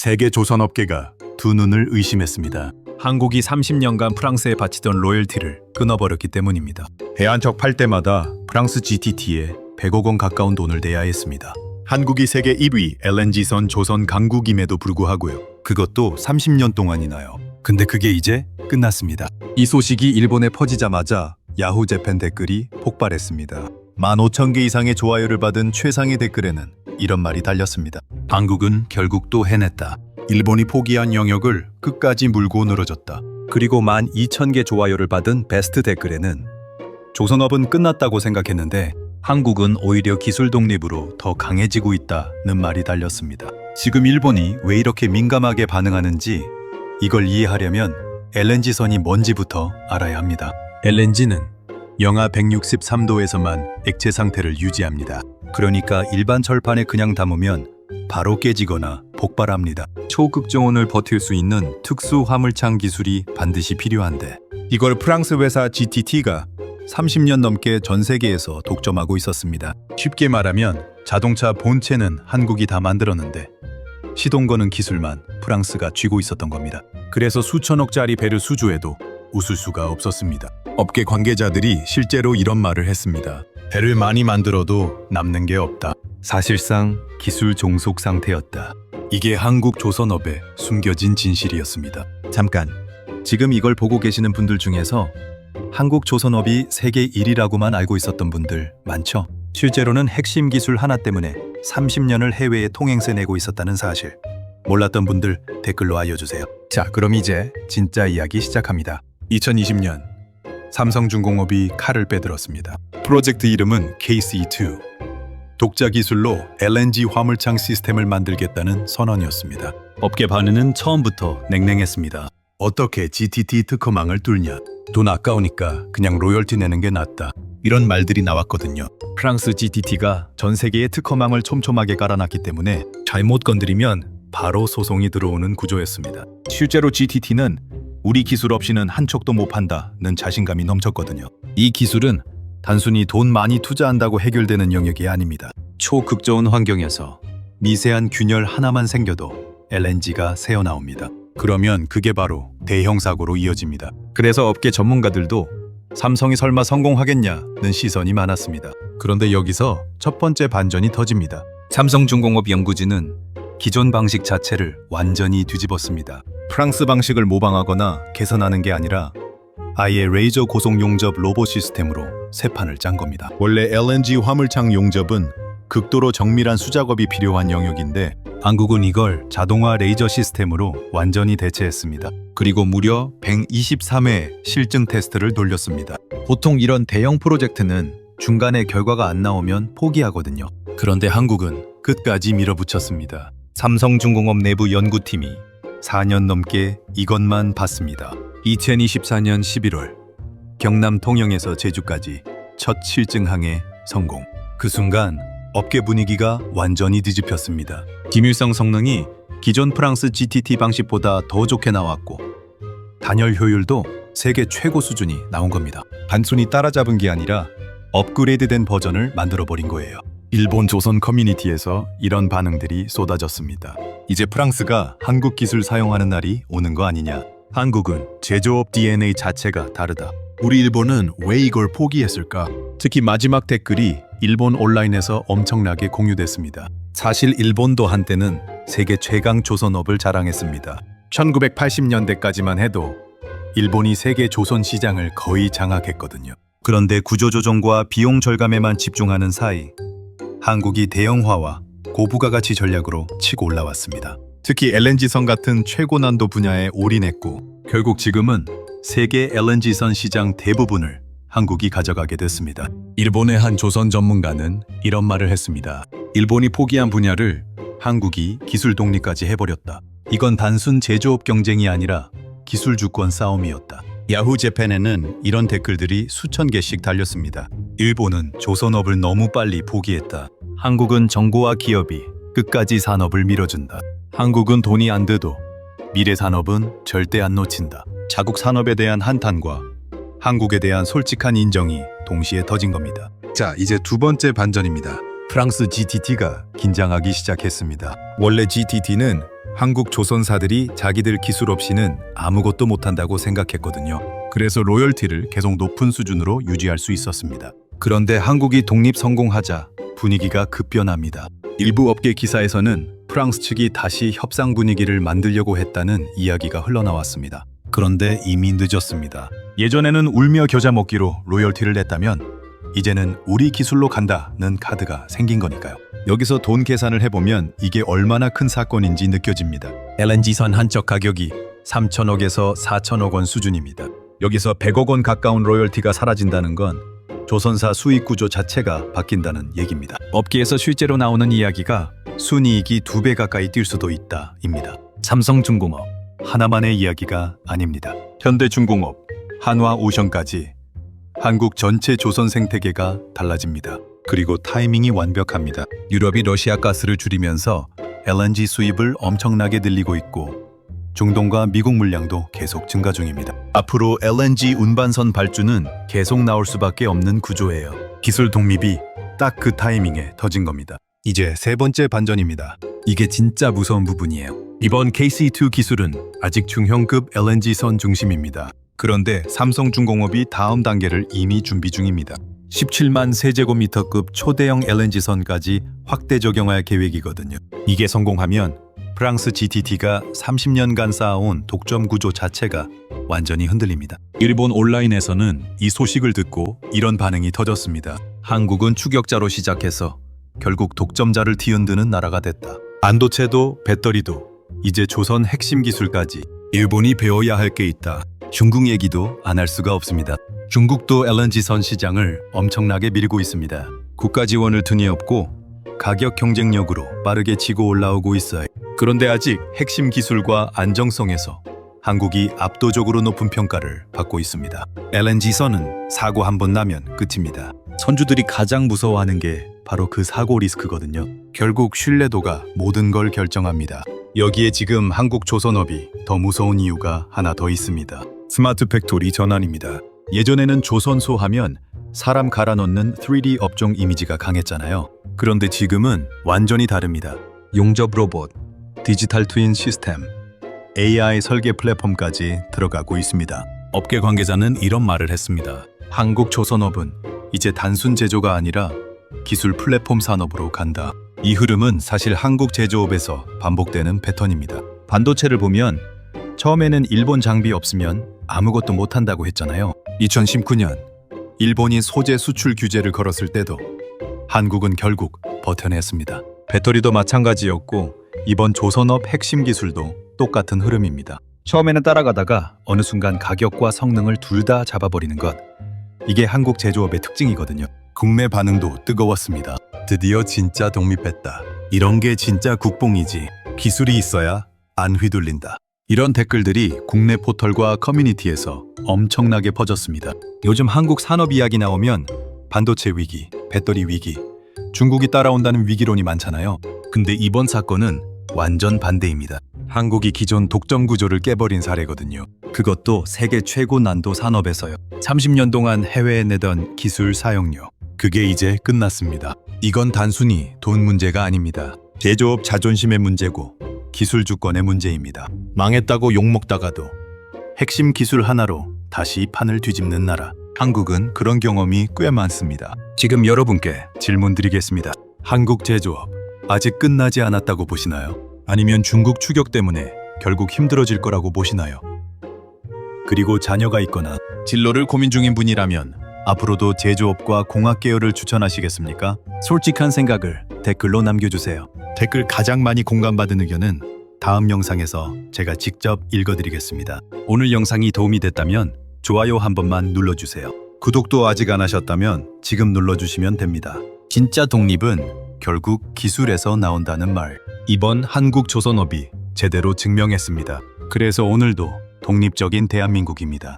세계 조선업계가 두 눈을 의심했습니다. 한국이 30년간 프랑스에 바치던 로열티를 끊어버렸기 때문입니다. 해안척 팔 때마다 프랑스 GTT에 100억 원 가까운 돈을 내야 했습니다. 한국이 세계 1위 LNG선 조선 강국임에도 불구하고요. 그것도 30년 동안이나요. 근데 그게 이제 끝났습니다. 이 소식이 일본에 퍼지자마자 야후 재팬 댓글이 폭발했습니다. 15,000개 이상의 좋아요를 받은 최상의 댓글에는 이런 말이 달렸습니다. 한국은 결국 또 해냈다. 일본이 포기한 영역을 끝까지 물고 늘어졌다. 그리고 12,000개 좋아요를 받은 베스트 댓글에는 조선업은 끝났다고 생각했는데 한국은 오히려 기술 독립으로 더 강해지고 있다는 말이 달렸습니다. 지금 일본이 왜 이렇게 민감하게 반응하는지 이걸 이해하려면 LNG선이 뭔지부터 알아야 합니다. LNG는 영하 163도에서만 액체 상태를 유지합니다. 그러니까 일반 철판에 그냥 담으면 바로 깨지거나 폭발합니다. 초극정온을 버틸 수 있는 특수 화물창 기술이 반드시 필요한데 이걸 프랑스 회사 GTT가 30년 넘게 전 세계에서 독점하고 있었습니다. 쉽게 말하면 자동차 본체는 한국이 다 만들었는데 시동 거는 기술만 프랑스가 쥐고 있었던 겁니다. 그래서 수천억짜리 배를 수주해도 웃을 수가 없었습니다. 업계 관계자들이 실제로 이런 말을 했습니다. 배를 많이 만들어도 남는 게 없다. 사실상 기술 종속 상태였다. 이게 한국 조선업의 숨겨진 진실이었습니다. 잠깐, 지금 이걸 보고 계시는 분들 중에서 한국 조선업이 세계 1위라고만 알고 있었던 분들 많죠? 실제로는 핵심 기술 하나 때문에 30년을 해외에 통행세 내고 있었다는 사실 몰랐던 분들 댓글로 알려주세요. 자, 그럼 이제 진짜 이야기 시작합니다. 2020년 삼성중공업이 칼을 빼들었습니다. 프로젝트 이름은 KC2. 독자 기술로 LNG 화물창 시스템을 만들겠다는 선언이었습니다. 업계 반응은 처음부터 냉랭했습니다. 어떻게 GTT 특허망을 뚫냐? 돈 아까우니까 그냥 로열티 내는 게 낫다. 이런 말들이 나왔거든요. 프랑스 GTT가 전 세계에 특허망을 촘촘하게 깔아놨기 때문에 잘못 건드리면 바로 소송이 들어오는 구조였습니다. 실제로 GTT는 우리 기술 없이는 한 척도 못 판다는 자신감이 넘쳤거든요. 이 기술은 단순히 돈 많이 투자한다고 해결되는 영역이 아닙니다. 초극저온 환경에서 미세한 균열 하나만 생겨도 LNG가 새어나옵니다. 그러면 그게 바로 대형 사고로 이어집니다. 그래서 업계 전문가들도 삼성이 설마 성공하겠냐는 시선이 많았습니다. 그런데 여기서 첫 번째 반전이 터집니다. 삼성중공업 연구진은 기존 방식 자체를 완전히 뒤집었습니다. 프랑스 방식을 모방하거나 개선하는 게 아니라 아예 레이저 고속 용접 로봇 시스템으로 새 판을 짠 겁니다. 원래 LNG 화물창 용접은 극도로 정밀한 수작업이 필요한 영역인데 한국은 이걸 자동화 레이저 시스템으로 완전히 대체했습니다. 그리고 무려 123회 실증 테스트를 돌렸습니다. 보통 이런 대형 프로젝트는 중간에 결과가 안 나오면 포기하거든요. 그런데 한국은 끝까지 밀어붙였습니다. 삼성중공업 내부 연구팀이 4년 넘게 이것만 봤습니다. 2024년 11월 경남 통영에서 제주까지 첫 실증항해 성공. 그 순간 업계 분위기가 완전히 뒤집혔습니다. 기밀성 성능이 기존 프랑스 GTT 방식보다 더 좋게 나왔고 단열 효율도 세계 최고 수준이 나온 겁니다. 단순히 따라잡은 게 아니라 업그레이드된 버전을 만들어버린 거예요. 일본 조선 커뮤니티에서 이런 반응들이 쏟아졌습니다. 이제 프랑스가 한국 기술 사용하는 날이 오는 거 아니냐. 한국은 제조업 DNA 자체가 다르다. 우리 일본은 왜 이걸 포기했을까? 특히 마지막 댓글이 일본 온라인에서 엄청나게 공유됐습니다. 사실 일본도 한때는 세계 최강 조선업을 자랑했습니다. 1980년대까지만 해도 일본이 세계 조선 시장을 거의 장악했거든요. 그런데 구조조정과 비용 절감에만 집중하는 사이 한국이 대형화와 고부가가치 전략으로 치고 올라왔습니다. 특히 LNG선 같은 최고 난도 분야에 올인했고 결국 지금은 세계 LNG선 시장 대부분을 한국이 가져가게 됐습니다. 일본의 한 조선 전문가는 이런 말을 했습니다. 일본이 포기한 분야를 한국이 기술 독립까지 해버렸다. 이건 단순 제조업 경쟁이 아니라 기술 주권 싸움이었다. 야후 재팬에는 이런 댓글들이 수천 개씩 달렸습니다. 일본은 조선업을 너무 빨리 포기했다. 한국은 정부와 기업이 끝까지 산업을 밀어준다. 한국은 돈이 안 돼도 미래 산업은 절대 안 놓친다. 자국 산업에 대한 한탄과 한국에 대한 솔직한 인정이 동시에 터진 겁니다. 자, 이제 두 번째 반전입니다. 프랑스 GTT가 긴장하기 시작했습니다. 원래 GTT는 한국 조선사들이 자기들 기술 없이는 아무것도 못한다고 생각했거든요. 그래서 로열티를 계속 높은 수준으로 유지할 수 있었습니다. 그런데 한국이 독립 성공하자 분위기가 급변합니다. 일부 업계 기사에서는 프랑스 측이 다시 협상 분위기를 만들려고 했다는 이야기가 흘러나왔습니다. 그런데 이미 늦었습니다. 예전에는 울며 겨자 먹기로 로열티를 냈다면 이제는 우리 기술로 간다는 카드가 생긴 거니까요. 여기서 돈 계산을 해보면 이게 얼마나 큰 사건인지 느껴집니다. LNG선 한척 가격이 3천억에서 4천억 원 수준입니다. 여기서 100억 원 가까운 로열티가 사라진다는 건 조선사 수익 구조 자체가 바뀐다는 얘기입니다. 업계에서 실제로 나오는 이야기가 순이익이 2배 가까이 뛸 수도 있다입니다. 삼성중공업 하나만의 이야기가 아닙니다. 현대중공업, 한화오션까지 한국 전체 조선 생태계가 달라집니다. 그리고 타이밍이 완벽합니다. 유럽이 러시아 가스를 줄이면서 LNG 수입을 엄청나게 늘리고 있고 중동과 미국 물량도 계속 증가 중입니다. 앞으로 LNG 운반선 발주는 계속 나올 수밖에 없는 구조예요. 기술 독립이 딱 그 타이밍에 터진 겁니다. 이제 세 번째 반전입니다. 이게 진짜 무서운 부분이에요. 이번 KC2 기술은 아직 중형급 LNG선 중심입니다. 그런데 삼성중공업이 다음 단계를 이미 준비 중입니다. 17만 세제곱미터급 초대형 LNG선까지 확대 적용할 계획이거든요. 이게 성공하면 프랑스 GTT가 30년간 쌓아온 독점 구조 자체가 완전히 흔들립니다. 일본 온라인에서는 이 소식을 듣고 이런 반응이 터졌습니다. 한국은 추격자로 시작해서 결국 독점자를 뒤흔드는 나라가 됐다. 반도체도 배터리도 이제 조선 핵심 기술까지 일본이 배워야 할 게 있다. 중국 얘기도 안 할 수가 없습니다. 중국도 LNG선 시장을 엄청나게 밀고 있습니다. 국가 지원을 등에 업고 가격 경쟁력으로 빠르게 치고 올라오고 있어요. 그런데 아직 핵심 기술과 안정성에서 한국이 압도적으로 높은 평가를 받고 있습니다. LNG선은 사고 한 번 나면 끝입니다. 선주들이 가장 무서워하는 게 바로 그 사고 리스크거든요. 결국 신뢰도가 모든 걸 결정합니다. 여기에 지금 한국 조선업이 더 무서운 이유가 하나 더 있습니다. 스마트 팩토리 전환입니다. 예전에는 조선소 하면 사람 갈아 넣는 3D 업종 이미지가 강했잖아요. 그런데 지금은 완전히 다릅니다. 용접 로봇, 디지털 트윈 시스템, AI 설계 플랫폼까지 들어가고 있습니다. 업계 관계자는 이런 말을 했습니다. 한국 조선업은 이제 단순 제조가 아니라 기술 플랫폼 산업으로 간다. 이 흐름은 사실 한국 제조업에서 반복되는 패턴입니다. 반도체를 보면 처음에는 일본 장비 없으면 아무것도 못한다고 했잖아요. 2019년 일본이 소재 수출 규제를 걸었을 때도 한국은 결국 버텨냈습니다. 배터리도 마찬가지였고 이번 조선업 핵심 기술도 똑같은 흐름입니다. 처음에는 따라가다가 어느 순간 가격과 성능을 둘 다 잡아버리는 것. 이게 한국 제조업의 특징이거든요. 국내 반응도 뜨거웠습니다. 드디어 진짜 독립했다. 이런 게 진짜 국뽕이지. 기술이 있어야 안 휘둘린다. 이런 댓글들이 국내 포털과 커뮤니티에서 엄청나게 퍼졌습니다. 요즘 한국 산업 이야기 나오면 반도체 위기, 배터리 위기, 중국이 따라온다는 위기론이 많잖아요. 근데 이번 사건은 완전 반대입니다. 한국이 기존 독점 구조를 깨버린 사례거든요. 그것도 세계 최고 난도 산업에서요. 30년 동안 해외에 내던 기술 사용료. 그게 이제 끝났습니다. 이건 단순히 돈 문제가 아닙니다. 제조업 자존심의 문제고 기술 주권의 문제입니다. 망했다고 욕먹다가도 핵심 기술 하나로 다시 판을 뒤집는 나라. 한국은 그런 경험이 꽤 많습니다. 지금 여러분께 질문 드리겠습니다. 한국 제조업 아직 끝나지 않았다고 보시나요? 아니면 중국 추격 때문에 결국 힘들어질 거라고 보시나요? 그리고 자녀가 있거나 진로를 고민 중인 분이라면 앞으로도 제조업과 공학 계열을 추천하시겠습니까? 솔직한 생각을 댓글로 남겨주세요. 댓글 가장 많이 공감받은 의견은 다음 영상에서 제가 직접 읽어드리겠습니다. 오늘 영상이 도움이 됐다면 좋아요 한 번만 눌러주세요. 구독도 아직 안 하셨다면 지금 눌러주시면 됩니다. 진짜 독립은 결국 기술에서 나온다는 말. 이번 한국 조선업이 제대로 증명했습니다. 그래서 오늘도 독립적인 대한민국입니다.